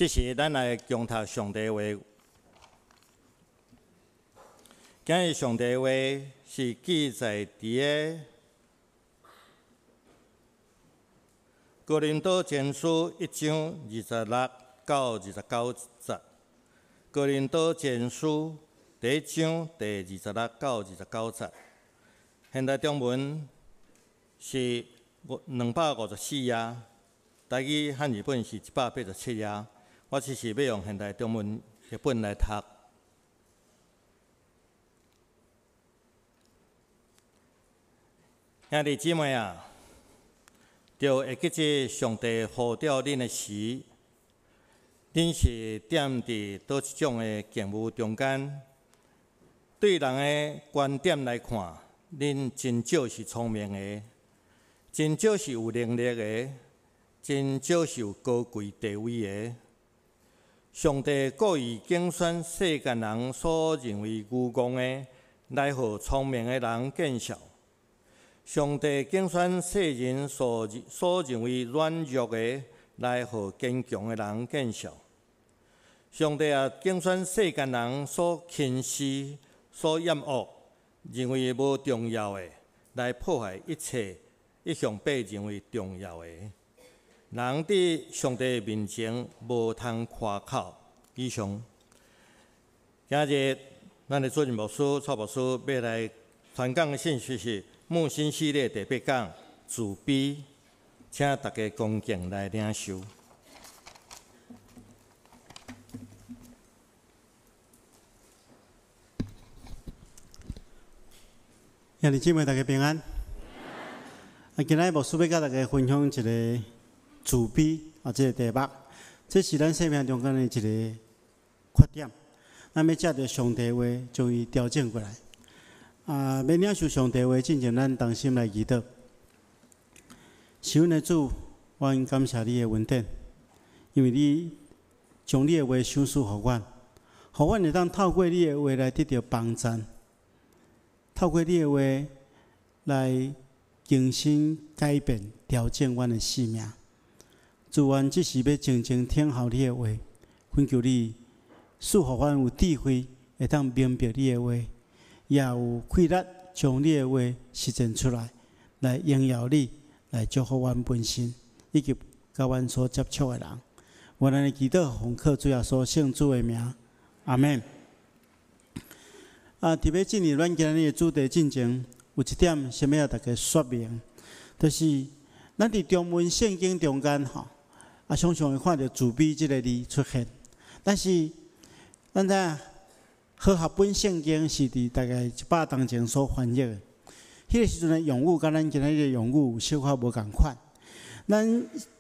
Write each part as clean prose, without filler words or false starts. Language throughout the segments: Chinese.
这是咱来共读上帝话。今日上帝话是记载伫个哥林多前书1章26到29节。哥林多前书第1章第26到29节。现代中文是254页，台语和日本是187页。我只是要用现代中文译本来读。兄弟姊妹啊，就会记着上帝呼召恁的时，恁是踮伫倒一种的境遇中间？对人的观点来看，恁真少是聪明的，真少是有能力的，真少是有高贵地位的。上帝故意拣选世间人所认为愚戆的，来互聪明的人见笑。上帝拣选世人所认为软弱的，来互坚强的人见笑。上帝也拣选世间人所轻视、所厌恶、认为无重要的，来破坏一切一向被认为重要的。人伫上帝面前无通夸口。以上，今日咱的主任牧师蔡牧师要来传讲的信息是木星系列第8讲自卑，请大家恭敬来领受。兄弟姊妹，大家平安。今日牧师要甲大家分享一个自卑这个题目，这是咱生命中间的一个缺点。咱要借着上帝话，将伊调整过来。要领受上帝话，进前咱同心来祈祷。是阮的主，阮感谢你的恩典，因为你将你的话赏赐互阮，互阮会当透过你的话来得到帮助，透过你的话来更新、改变、调整阮的生命。主，阮只是要静静听候你的话，恳求你赐互阮有智慧，会当明白你的话，也有气力将你的话实践出来，来荣耀你，来祝福阮本身，以及甲阮所接触的人。我咱的祈祷奉靠主耶稣圣主的名，阿门。特别进入咱今日的主题进前，有一点想要大家说明，就是咱伫中文圣经中间常常会看到自卑这个字出现，但是咱知影和合本圣经是伫大概100当前所翻译的，迄个时阵的用语甲咱今日的用语有小可无共款。咱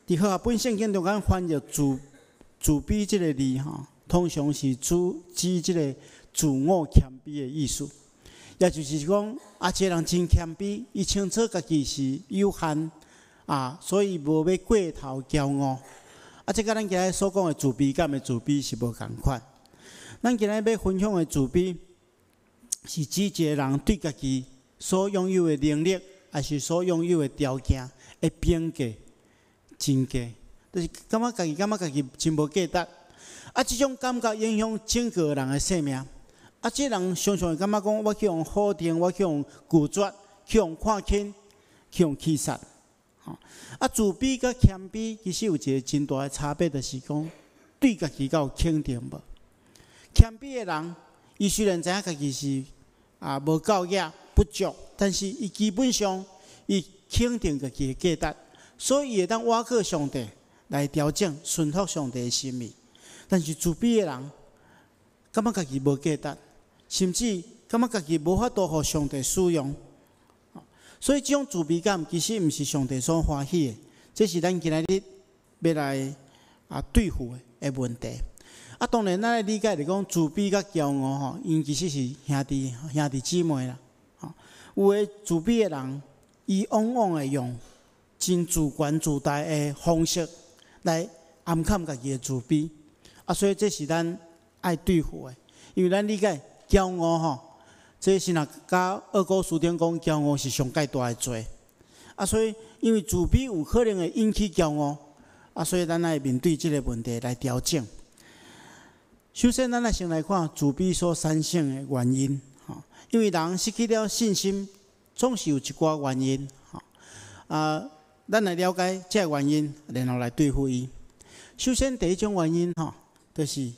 伫和合本圣经中间翻译自卑这个字通常是指这个自我谦卑的意思，也就是讲一个人真谦卑，伊清楚家己是有限所以无要过头骄傲。这甲咱今日所讲的自卑感的自卑是无共款。咱今日要分享的自卑，是指一个人对家己所拥有的能力，还是所拥有的条件的评价、真价，就是感觉家己真无价值。这种感觉影响整个人的生命。这人常常会感觉讲，我去用否定，我去用拒绝，去用看轻，去用欺杀。自卑甲谦卑其实有一个真大的差别，就是讲对家己有肯定无。谦卑的人，伊虽然知影家己是无够野不足，但是伊基本上伊肯定家己的价值，所以伊会当倚靠上帝来调整、顺服上帝的心意。但是自卑的人，感觉家己无价值，甚至感觉家己无法度互上帝使用。所以，这种自卑感其实毋是上帝所欢喜的，这是咱今日要来对付的问题。当然，咱来理解来讲，自卑甲骄傲因其实是兄弟姊妹啦。有诶自卑的人，伊往往会用真自悬自大的方式来掩盖家己的自卑。所以这是咱爱对付的，因为咱理解骄傲这是若甲二古书典讲，骄傲是上界大的罪。所以因为自卑有可能会引起骄傲，所以咱来面对这个问题来调整。首先，咱来先来看自闭所产生的原因，因为人失去了信心，总是有一寡原因，咱来了解这个原因，然后来对付伊。首先，第一种原因，就是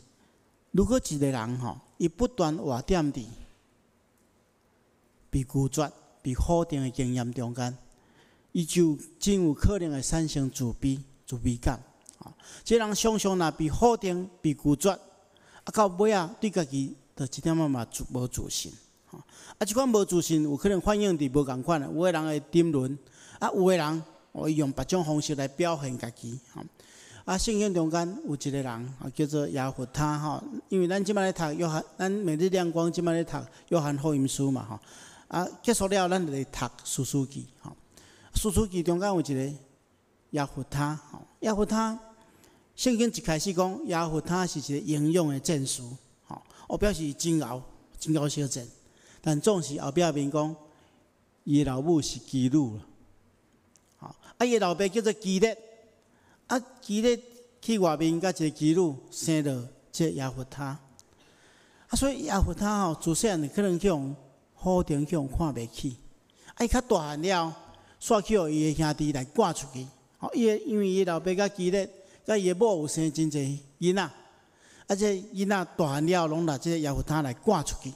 如果一个人，伊不断活踮伫被拒绝、被否定的经验中间，伊就真有可能会产生自卑感。这人常常若被否定、被拒绝，到尾对家己就一点嘛无自信。这款无自信有可能反映伫无共款的，有的人会沉沦，有的人伊用别种方式来表现家己。圣经中间有一个人叫做亚弗他，因为咱即摆咧读咱每日亮光即摆咧读约翰福音书嘛，结束了咱就来读士师记。士师记中间有一个亚弗他，圣经一开始讲亚弗他是一个英勇的战士，表示真敖小战，但总是后壁面讲伊的老母是基路了，伊的老爸叫做基列。基列去外面，甲一个基路生了这亚弗他，所以亚弗他自细汉可能去用否定，去用看袂起。伊较大汉了，煞去互伊的兄弟来赶出去。因为伊老爸甲基列，甲伊的某有生真侪囡仔，这囡仔大汉了，拢拿这亚弗他来赶出去。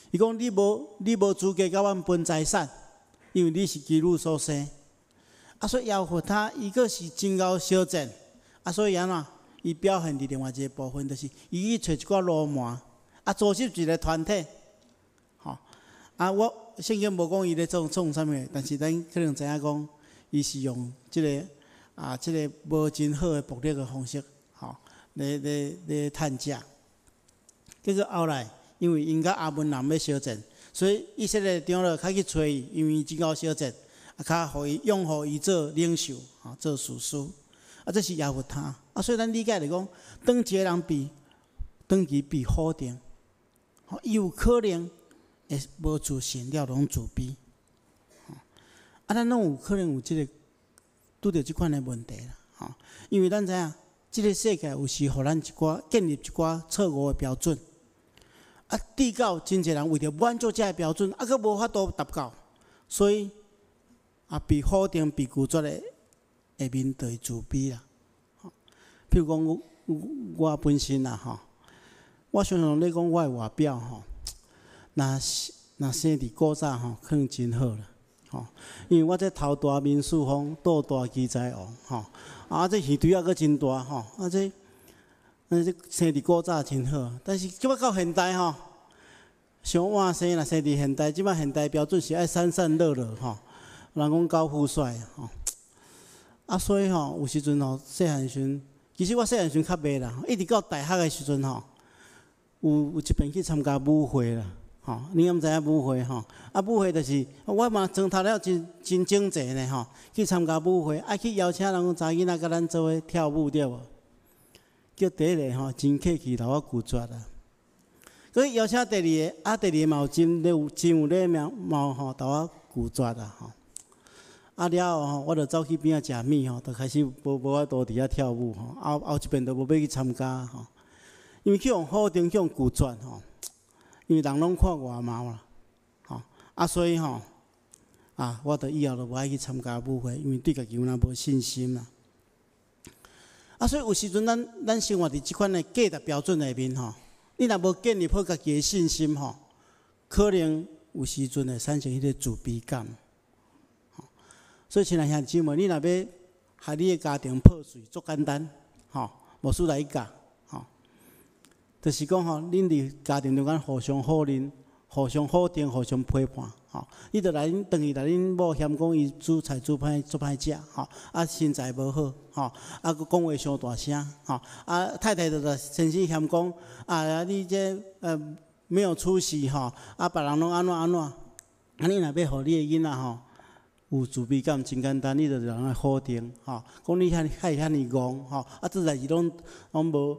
伊讲你无资格甲阮分财产，因为你是基路所生。所以亚弗他伊个是真敖小战，所以伊表现伫另外一个部分，就是伊去找一寡罗马，组织一个团体，我圣经无讲伊咧做啥物，但是咱可能知影讲，伊是用即个无真好的暴力的方式，来趁食。结果后来，因为因甲阿文人要相战，所以以色列长老较去找伊，因为真敖相战。较互伊拥护伊做领袖，做士师，这是亚弗他。所以咱理解来讲，当一个人当伊被否定，伊有可能会无自信了，拢自卑。咱拢有可能有即个拄着即款的问题啦。因为咱知影，即个世界有时互咱建立一寡错误的标准。至到真侪人为着满足这个标准，佫无法度达到，所以。被否定、被拒绝的，会面对自卑啦。譬如讲，我本身我常常咧讲我的外表若生伫古早可能真好啦。因为我这头大面似风，肚大鸡仔王这耳垂佫真大这生伫古早真好，但是即摆到现代上晚生若生伫现代，即摆现代标准是爱散散落落人讲高富帅所以有时阵细汉时，其实我细汉时较袂啦，一直到大学的时阵有一遍去参加舞会啦，你敢知影舞会舞会就是我嘛装头了真整齐呢去参加舞会，去邀请人查囡仔甲咱做伙跳舞对无？叫第一个真客气，甲我拒绝啦。所以邀请第二个，第二个嘛有真有礼貌甲我拒绝啦了后我就走去边仔食米就开始无法度伫遐跳舞后一遍就无要去参加因为去用否定，去用拒绝因为人拢看外貌啦所以我就以后就无爱去参加舞会，因为对家己有无信心啦所以有时阵咱生活伫即款的价值标准内面你若无建立好家己的信心可能有时阵会产生迄个自卑感。所以，亲爱兄弟姊妹，你若要害你的家庭破碎，足简单，无需来教，就是讲恁伫家庭中间互相否认、互相否定、互相批判，你着来转去来恁某嫌讲伊煮菜煮歹食，身材无好，佫讲话伤大声，太太着先生嫌讲你这没有出息，别人拢安怎，你若要互你的囡仔有自卑感真简单，你着人来否定，讲你遐尼戆，这代志拢无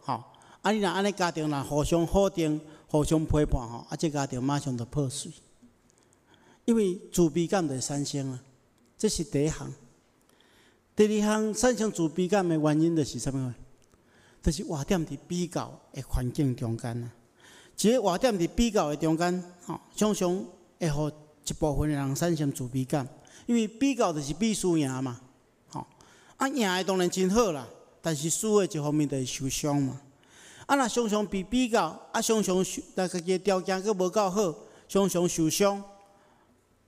好，你若安尼家庭若互相否定、互相批判这家庭马上就破碎，因为自卑感就产生了，这是第一项。第二项产生自卑感的原因就是啥物？就是活点伫比较的环境中间啊。一个活点伫比较的中间，常常会互一部分的人产生自卑感，因为比较就是比输赢嘛。赢的当然真好啦，但是输的一方面就是受伤嘛。若常常被比较，常常家己的条件佫无够好，常常受伤，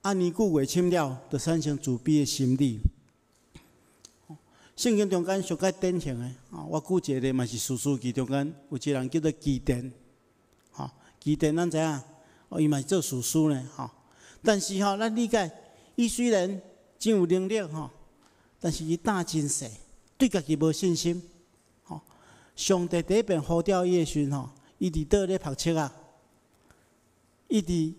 年久月深了，就产生自卑的心理。圣经中间上较典型的，我举一个嘛是士师记中间有一个人叫做基甸，基甸咱知影，伊嘛是做士师呢，但是咱理解，伊虽然真有能力，但是伊胆真细，对家己无信心。上帝第一遍呼召伊的时阵，伊伫倒咧读册啊，伊伫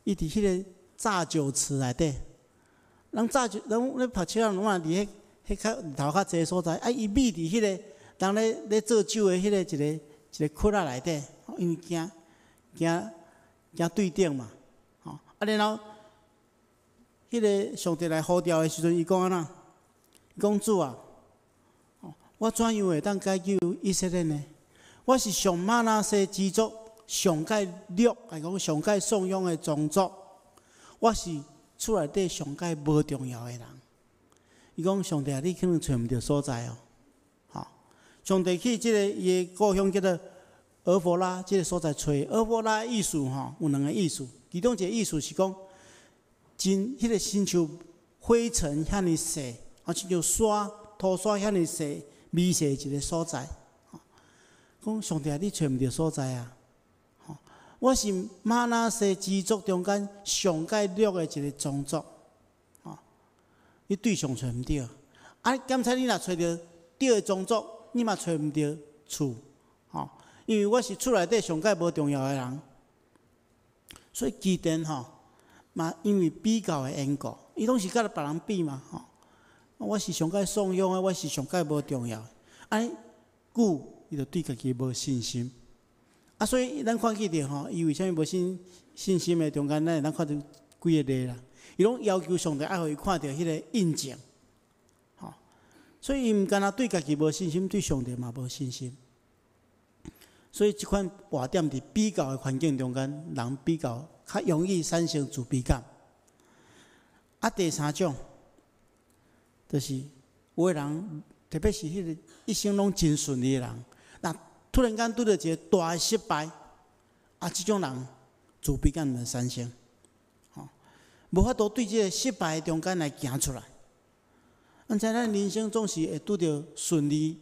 迄个炸酒池内底，人咧读册啊，拢嘛伫迄较头较济所在，伊秘伫迄个人咧做酒的迄个一个窟仔内底，因为惊对顶嘛，然后迄个上帝来呼召的时阵，伊讲安怎？伊讲主啊，我怎样会当解救以色列呢？我是上玛拿西之族，上界弱，来讲上界颂扬的宗族，我是厝内底上界无重要的人。伊讲上帝啊，你可能找毋到所在哦。上帝去即个伊的故乡叫做俄弗拉，即个所在找俄弗拉的意思有两个意思，其中一个意思是讲，迄个亲像灰尘遐尼细，亲像沙土沙遐尼细。微细一个所在，讲上帝啊，你找毋到所在啊！我是玛拿西之族中间上界弱的一个宗族，你对象找毋到。刚才你若找到对的宗族，你嘛找毋到厝，因为我是厝内底上界无重要的人，所以基甸嘛因为比较的缘故，伊拢是甲别人比嘛，我是上界颂扬的，我是上界无重要的，安久伊就对家己无信心。所以咱看起着伊为虾米无信心的中间，咱看到几个例啦。伊拢要求上帝爱互伊看到迄个印证，所以伊毋干那对家己无信心，对上帝嘛无信心。所以即款活点伫比较的环境中间，人比较较容易产生自卑感。第三种。就是有的人，特别是迄个一生拢真顺利的人，那突然间拄到一个大的失败，即种人自卑感就产生，无法度对这个失败的中间来行出来。咱知咱人生总是会拄到顺利，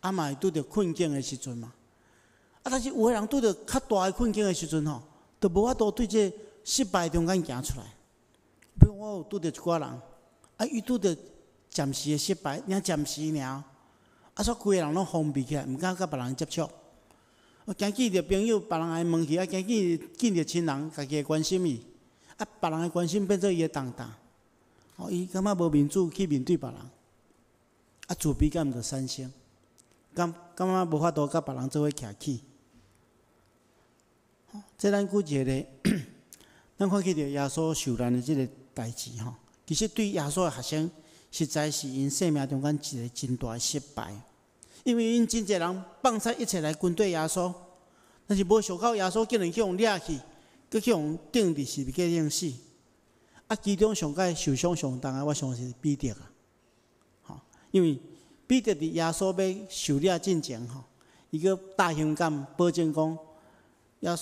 嘛会拄到困境的时阵嘛。但是有的人拄到较大的困境的时阵就无法度对这个失败中间行出来。比如我有拄到一寡人，伊拄到暂时的失败，暂时尔，所以规个人拢封闭起来，毋敢甲别人接触。惊见着朋友，别人来问去，见着亲人，家己会关心伊，别人的关心变做伊的重担，伊感觉无面子去面对别人，自卑感就产生，感觉无法度甲别人做伙徛起。这咱举一个例，咱看起着耶稣受难的即个代志其实对耶稣的学生。实在是因生命中间一个真大的失败，因为因真侪人放弃一切来跟对耶稣，但是无想到耶稣竟然去互掠去，佮去互钉伫十字架顶死。其中上界受伤上重的，我相信是彼得因为彼得伫耶稣要受掠之前伊个大勇敢保证讲，耶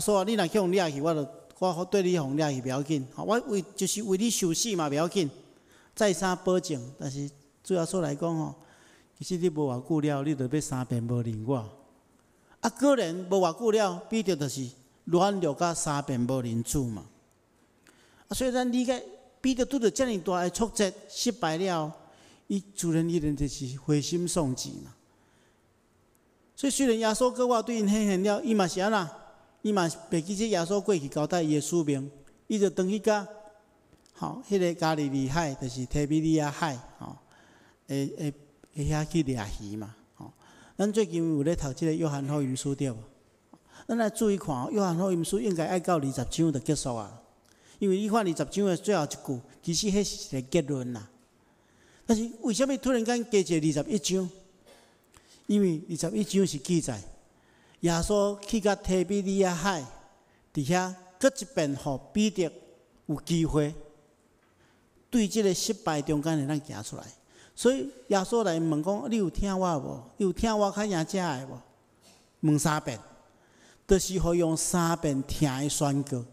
稣啊，你若去互掠去，我对你互掠去不要紧，我就是为你受死嘛不要紧。再三保证，但是主要说来讲其实你无偌久了，你就要3遍无认我。果然无偌久了，彼得就是软弱到3遍无认主嘛。所以咱理解彼得拄着遮尔大的挫折失败了，伊自然就是灰心丧志嘛。所以虽然耶稣搁我对因显现了，伊嘛是安那，伊嘛袂记这耶稣过去交代伊的使命，伊就回去甲。迄个加利利海就是提比利亚海，遐去掠鱼嘛。咱最近有咧读即个约翰福音书对无？咱来注意看，约翰福音书应该爱到20章就结束啊。因为你看20章的最后一句，其实迄是一个结论啦。但是为什么突然间加一个21章？因为21章是记载耶稣去到提比利亚海，伫遐搁一遍，互彼得有机会对这个失败中间的咱行出来。所以耶稣来问讲：你有听我无？你有听我较赢者的无？问3遍，就是互用3遍听的宣告，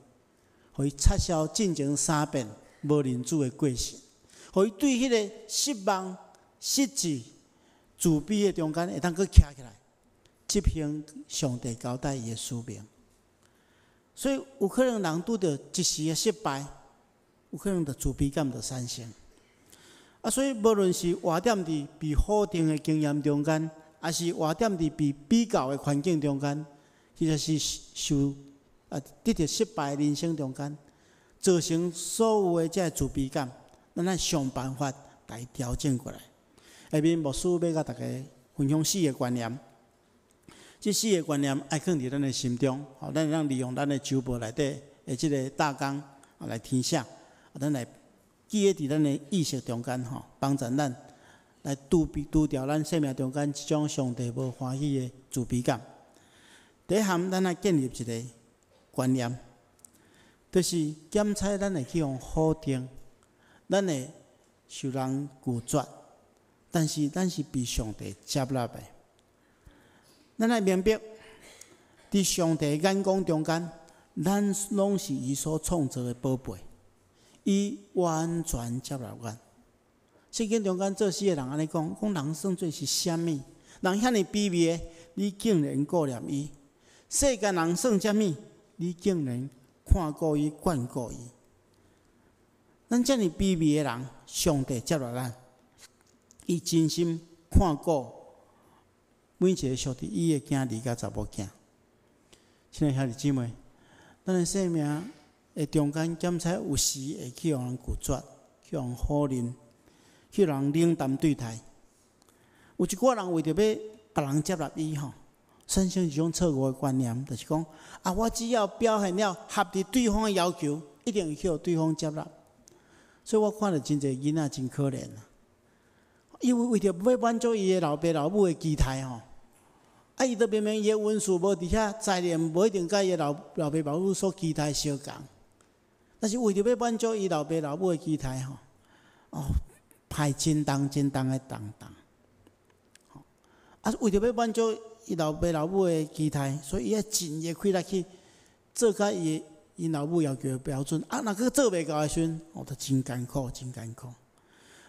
互伊撤销进前3遍无认主的过程，互伊对迄个失望、失志、自卑的中间会当搁徛起来，执行上帝交代伊的使命。所以有可能人拄着一时的失败，有可能着自卑感就产生。所以无论是活踮伫被否定的经验中间，还是活踮伫被比较的环境中间，其实是受得到失败的人生中间，造成所有的这自卑感，咱爱想办法来调整过来。下面牧师要甲大家分享4个观念，这4个观念爱放伫咱的心中，咱会当利用咱的周报内底的这个大纲来填写，咱来记喺伫咱的意识中间，帮助咱来拄掉咱生命中间即种上帝无欢喜的自卑感。第一项，咱来建立一个观念，就是检测咱会去用否定，咱会受人拒绝，但是咱是被上帝接纳的。咱来明白，伫上帝眼光中间，咱拢是伊所创造的宝贝。伊完全接纳阮。圣经中间做事的人安尼讲，人算做是啥物？人遐尼卑微的，你竟然顾念伊；世间人算啥物？你竟然看顾伊、眷顾伊。咱遮尼卑微的人，上帝接纳咱，伊真心看顾每一个属于伊的囝儿甲查某囝。亲爱兄弟姊妹，咱的生命的中间检测有时会去让人拒绝，去让人否认，去让人冷淡对待。有一寡人为着要别人接纳伊产生一种错误的观念，就是讲我只要表现了合乎对方的要求，一定会去互对方接纳。所以我看到真侪囡仔真可怜因为为着要满足伊的老爸老母的期待伊都明明伊的温书无伫遐，才能无一定甲伊的老爸老母所期待相共。但是为着要满足伊老爸老母的期待排真重的重，为着要满足伊老爸老母的期待，所以伊要尽伊开力去做甲伊老母要求的标准。若佫做袂到的时阵，就真艰苦。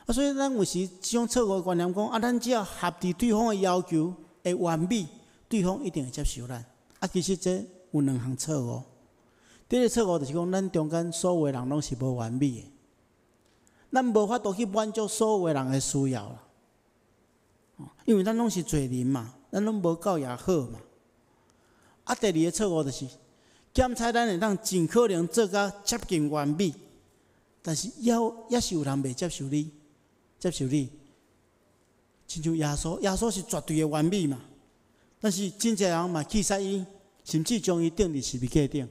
所以咱有时即种错误的观念讲咱只要合伫对方的要求会完美，对方一定会接受咱。其实这有2项错误。第一个错误就是讲，咱中间所有的人拢是无完美的，咱无法度去满足所有的人的需要啦。因为咱拢是罪人嘛，咱拢无够也好嘛。第二个错误就是，检测咱会当尽可能做到接近完美，但是也是有人袂接受你，亲像耶稣是绝对的完美嘛，但是真侪人嘛气煞伊，甚至将伊钉伫十字架顶。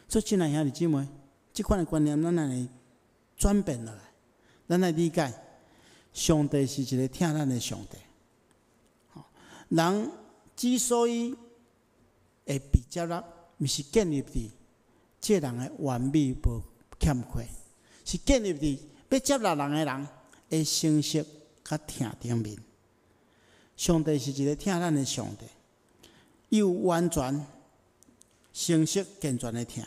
所以，亲爱兄弟姊妹，即款的观念，咱来转变落来，咱来理解，上帝是一个疼咱的上帝。人之所以会被接纳，毋是建立伫这人的完美无欠缺，是建立伫要接纳人的人的诚实甲疼顶面。上帝是一个疼咱的上帝，伊有完全、诚实、健全的疼。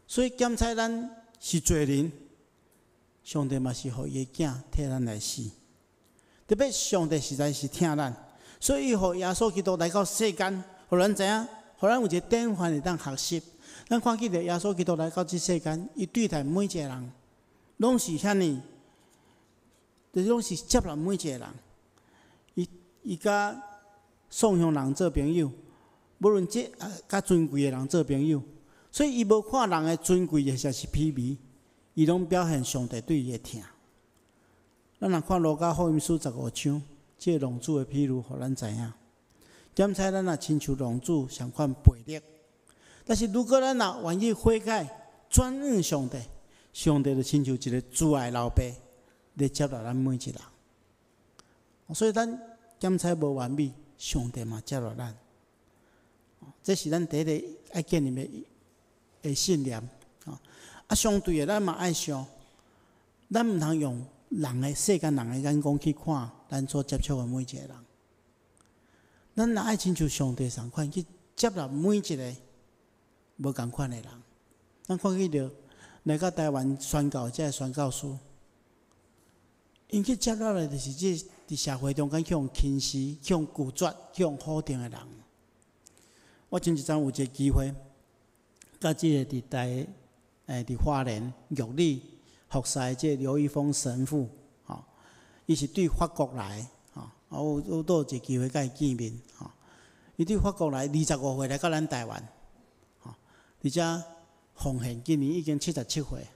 所以检测咱是罪人，上帝嘛是互伊的囝替咱来死。特别上帝实在是疼咱，所以伊互耶稣基督来到世间，互咱知影，互咱有一个典范会当学习。咱看见着耶稣基督来到这世间，伊对待每一个人，拢是遐尼，就是拢是接纳每一个人。伊甲送向人做朋友，无论这甲尊贵的人做朋友。所以伊无看人的尊贵或者是卑微，伊拢表现上帝对伊的疼。咱若看路加福音书15章，这龙主的譬如，互咱知影。检测咱若亲像龙主相款背力，但是如果咱若愿意悔改，转向上帝，上帝就亲像一个慈爱老爸，来接纳咱每一人。所以咱检查无完美，上帝嘛接纳咱。这是咱第一个爱建立的信念。相对的，咱嘛爱想，咱毋通用人的世间人的眼光去看咱所接触的每一个人。咱若爱亲像上帝同款去接纳每一个无共款的人。咱看见着来到台湾宣教这个宣教师，因去接纳的就是这伫社会中间去用轻视、去用拒绝、去用否定的人。我前一阵有一个机会，甲即个伫花莲玉里服侍即刘一峰神父，伊是对法国来，我都有一个机会甲伊见面，伊对法国来25岁来到咱台湾，而且奉献今年已经77岁，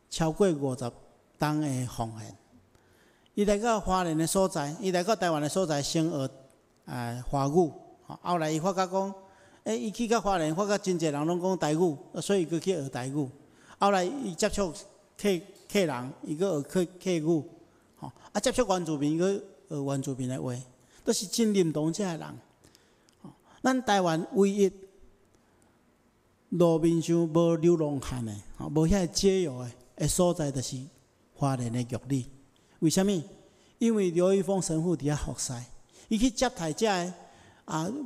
超过50档的奉献。伊来到花莲的所在，伊来到台湾的所在，先学华语，后来伊发觉讲，伊去到花莲，发觉真侪人拢讲台语，所以伊去学台语。后来伊接触客人，伊去学客语，接触原住民，伊去学原住民的话，都是真认同这个人。咱台湾唯一路面上无流浪汉的，无遐解药的所在，就是花莲的玉里。为什么？因为刘一峰神父伫遐服侍，伊去接待这个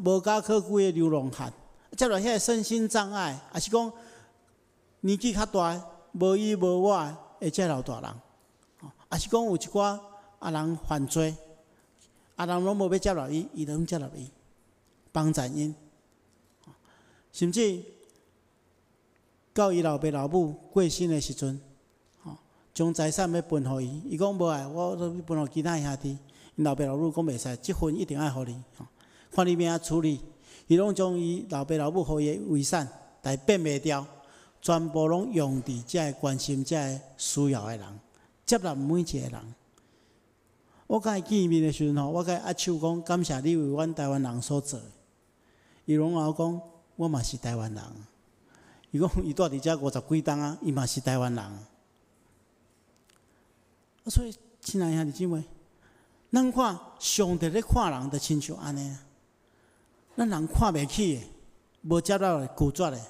无家可归的流浪汉，接待遐个身心障碍，也是讲年纪较大、无依无我的这老大人，也是讲有一寡人犯罪，人拢无要接纳伊，伊拢接纳伊，帮助因，甚至到伊老爸老母过身的时阵。将财产要分互伊，伊讲无爱，我都分互其他兄弟。因老爸老母讲袂使，即份一定爱互你，看你要安怎处理。伊拢将伊老爸老母互伊的遗产，但变袂掉，全部拢用伫遮个关心遮个需要的人，接纳每一个人。我甲伊见面的时阵我甲伊握手讲感谢你为阮台湾人所做。伊拢我讲，我嘛是台湾人。伊讲伊住伫遮50几冬伊嘛是台湾人。所以，亲爱兄弟姊妹，咱看上帝咧看人，就亲像安尼。咱人看袂起的、无接纳的、拒绝的，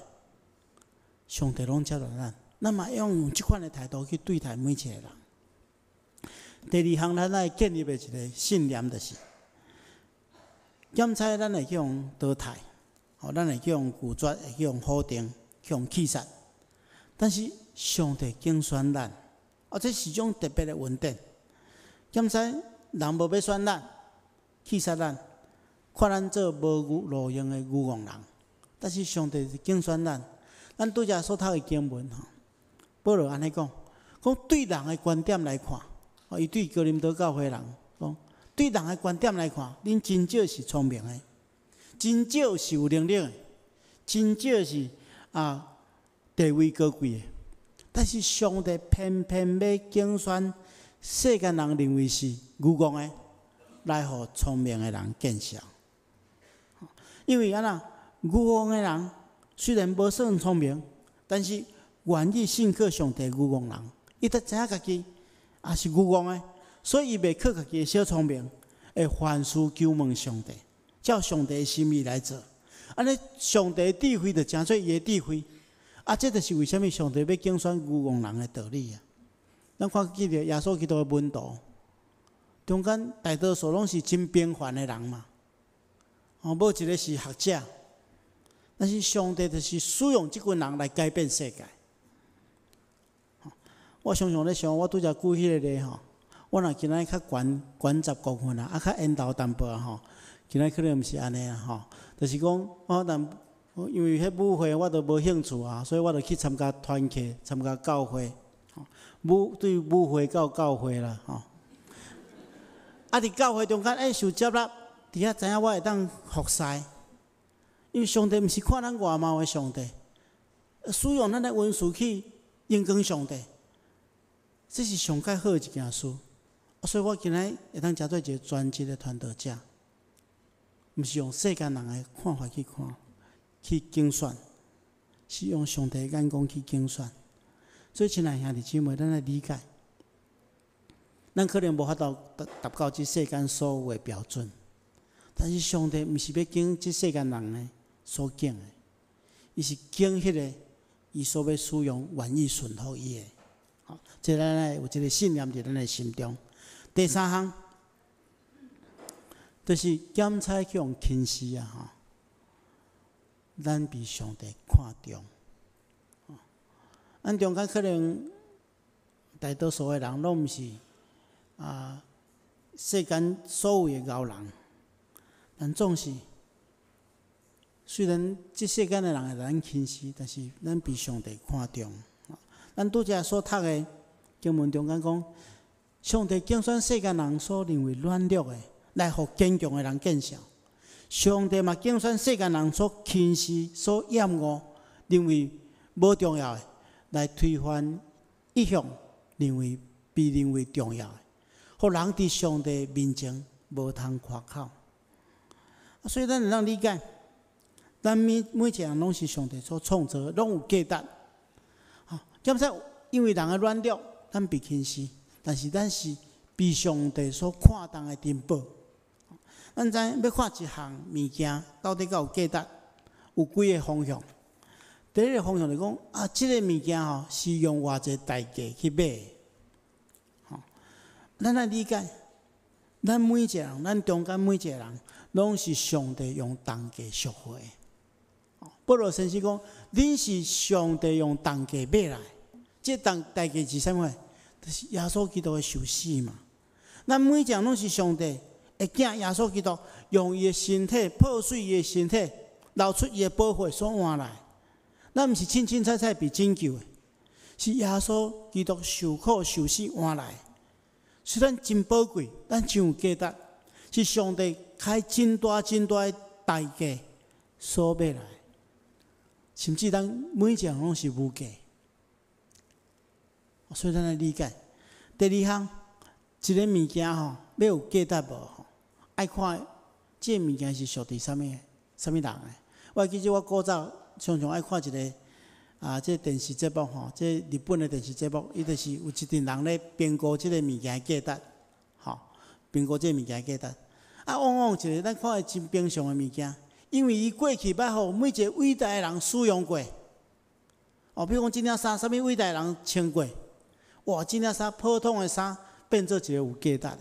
上帝拢接纳咱。咱嘛要用即款的态度去对待每一个人。第二项，咱爱建立的一个信念，就是检查咱会去用淘汰，咱会去用拒绝，会去用否定，去用弃杀。但是上帝拣选咱。这是种特别的稳定。检查人无要选咱，弃杀咱，看咱做无路用的愚妄人。但是上帝是拣选咱。咱拄则所读的经文保罗安尼讲，对人的观点来看，伊对哥林多教会人讲，对人的观点来看，恁真少是聪明的，真少是有能力的，真少是地位高贵的。但是上帝偏偏要拣选世间人认为是愚妄的，来互聪明的人见效。因为愚妄的人虽然无算聪明，但是愿意信靠上帝愚妄人，伊得知影家己也是愚妄的，所以伊袂靠家己的小聪明，会凡事求问上帝，照上帝的心意来做。安尼上帝的智慧就成做伊的智慧。这就是为什么上帝要拣选愚妄人的道理啊！咱看记着耶稣基督的门徒，中间大多数拢是真平凡的人嘛，无一个是学者。但是上帝就是使用这群人来改变世界。我常常咧想，我拄则举迄个例我若今仔较悬10公分较缘投淡薄今仔可能毋是安尼就是讲因为迄舞会我都无兴趣所以我就去参加团契、参加教会。对舞会教会啦伫教会中间受接纳，伫遐知影我会当服侍。因为上帝毋是看咱外貌的上帝，使用咱的文字去应光上帝，这是上介好的一件事。所以我今仔会当成做一个专职的传道者，毋是用世间人的看法去看。去竞选，是用上帝的眼光去竞选。所以，亲爱兄弟姊妹，咱来理解，咱可能无法度达到即世间所有的标准，但是上帝毋是要敬即世间人呢所敬的，伊是敬迄个伊所要使用愿意顺服伊的。好，即咱呢有一个信念伫咱的心中。第三项，就是检查去用轻视啊，咱被上帝看重。咱中间可能大多数的人拢毋是世间所有的高人，但总是虽然即世间的人会来咱轻视，但是咱被上帝看重。咱拄则所读的经文中间讲，上帝拣选世间人所认为软弱的，来互坚强的人见效；上帝嘛拣选世间人所轻视、所厌恶、认为无重要的，来推翻一向被认为重要的，互人伫上帝面前无通夸口。所以咱会当理解，咱每一个人拢是上帝所创造的，拢有价值。检查因为人的软弱，咱被轻视，但是咱是被上帝所看重的珍宝。咱知要看一项物件到底敢有价值，有几个方向。第一个方向就是讲即个物件是用偌济代价去买的。咱来理解，咱每一个人，咱中间每一个人，拢是上帝用重价赎回的。保罗先生讲，恁是上帝用重价买来。这代价是啥物？就是耶稣基督的受死嘛。咱每一个人拢是上帝的囝，耶稣基督用伊的身体破碎伊的身体，流出伊的宝血所换来。咱毋是清清彩彩被拯救的，是耶稣基督受苦受死换来。虽然真宝贵，但真有价值，是上帝开真大真大的代价所买来，甚至咱每一个人拢是无价。所以咱来理解。第二项，一个物件要有价值无？爱看这物件是属于啥物人的。我记得我古早常常爱看一个这电视节目这日本的电视节目，伊就是有一群人咧评估这个物件的价值，评估这个物件的价值。往往一个咱看的真平常的物件，因为伊过去捌互每一个伟大的人使用过。比如讲这件衫，啥物伟大的人穿过？哇，这件衫普通的衫变做一个有价值的，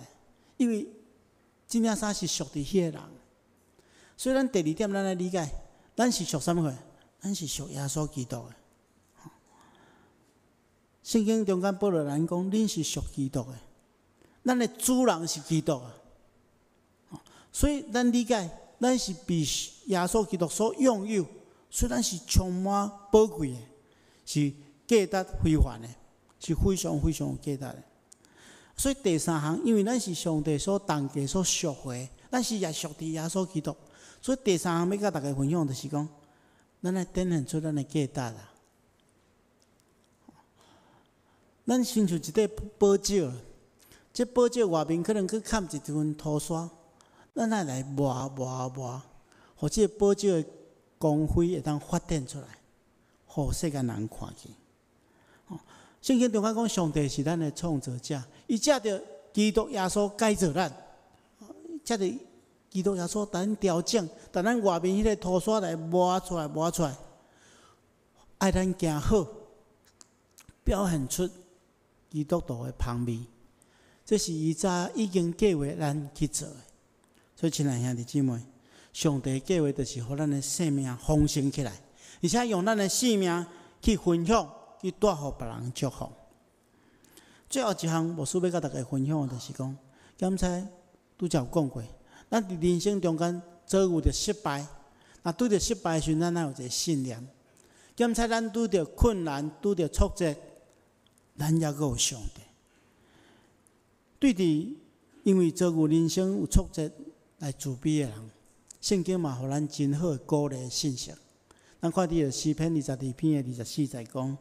因为这件衫是属于迄个人。所以咱第二点，咱来理解，咱是属啥物的？咱是属耶稣基督的。圣经中间保罗人讲，恁是属基督的，咱的主人是基督啊。所以咱理解，咱是被耶稣基督所拥有，所以咱是充满宝贵的，是价值非凡的。是非常非常有价值的。所以第三项，因为咱是上帝所重价所赎回，咱是也属于耶稣基督，所以第三项要甲大家分享，就是讲，咱来展现出咱的价值啦。咱亲像一块宝石，这宝石外面可能去嵌一层涂刷，咱来磨，互这宝石的光辉会当发展出来，互世间人看见。圣经中间讲，上帝是咱的创造者，伊借着基督耶稣改造咱，借着基督耶稣咱调整，但咱外面迄个涂刷来磨出来，爱咱行好，表现出基督徒的芳味，这是伊早已经计划咱去做的。所以，亲爱兄弟姊妹，上帝的计划就是互咱的生命丰盛起来，而且用咱的生命去分享。去带互别人祝福。最后一项，牧师要甲大家分享的就是讲，检查拄则有讲过，咱伫人生中间遭遇着失败，若拄着失败的时阵，咱有一个信念。检查咱拄着困难、拄着挫折，咱也阁有上帝。对伫因为遭遇人生有挫折来自卑的人，圣经嘛，互咱真好鼓励的信息。咱看伫诗篇22篇的24节讲。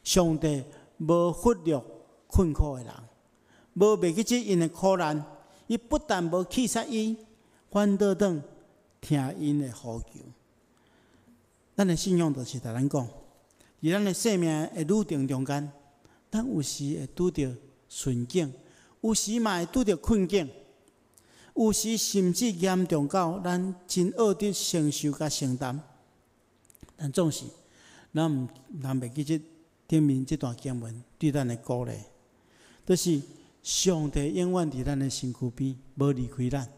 上帝无忽略困苦的人，无袂记即因的苦难。伊不但无气杀伊，反倒转听因的呼求。咱的信仰就是甲咱讲，伫咱的生命的路程中间，咱有时会拄着顺境，有时嘛会拄着困境，有时甚至严重到咱真恶得承受甲承担。但总是，咱毋袂记即顶面即段经文对咱的鼓励，就是上帝永远伫咱的身躯边，无离开咱。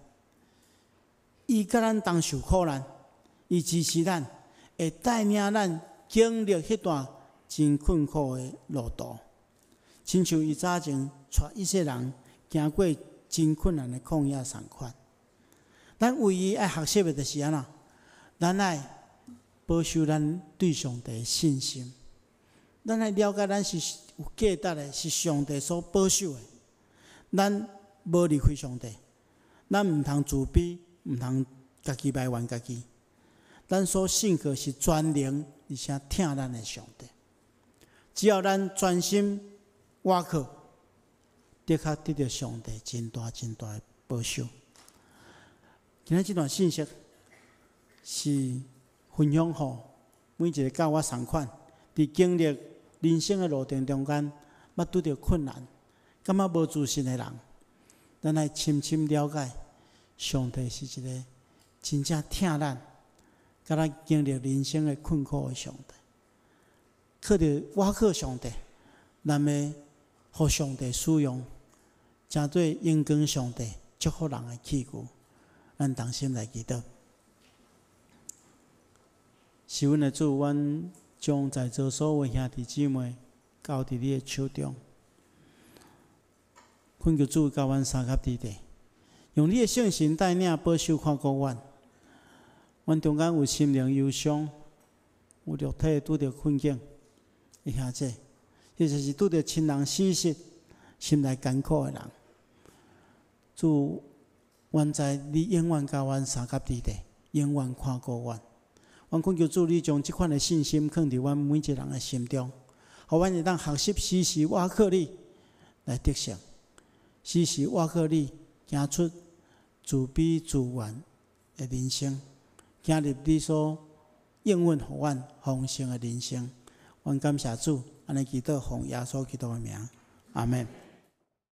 伊甲咱同受苦难，伊支持咱，会带领咱经历迄段真困苦的路途。亲像伊早前带以色列人行过真困难的旷野同款。咱唯一爱学习的就是安怎，咱爱保守咱对上帝的信心。咱爱了解咱是有价值的，是上帝所保守的。咱无离开上帝，咱毋通自卑，毋通家己埋怨家己。咱所信靠是全能而且疼咱的上帝。只要咱专心倚靠，的确得到上帝真大真大的保守。今仔这段信息是分享给每一个教我同款，伫经历人生的路程中间，捌拄着困难，感觉无自信的人，咱来深深了解，上帝是一个真正疼咱，甲咱经历人生的困苦的上帝。靠着倚靠上帝，咱要互上帝使用，成做荣光上帝、祝福人的器具。咱同心来祈祷。是阮的主，阮将在座所有兄弟姊妹交伫你的手中，恳求主教阮三甲地地，用你的圣神带领保守看顾阮。阮中间有心灵忧伤，有肉体拄着困境的兄弟，或者是拄着亲人死失、心内艰苦的人。主，阮知你永远教阮三甲地地，永远看顾阮。阮恳求主，你将即款的信心放伫阮每一个人的心中，互阮会当学习时时倚靠你来得胜，时时倚靠你行出自卑自怨的人生，行入你所应允互阮丰盛的人生。阮感谢主，安尼祈祷，奉耶稣基督的名，阿门。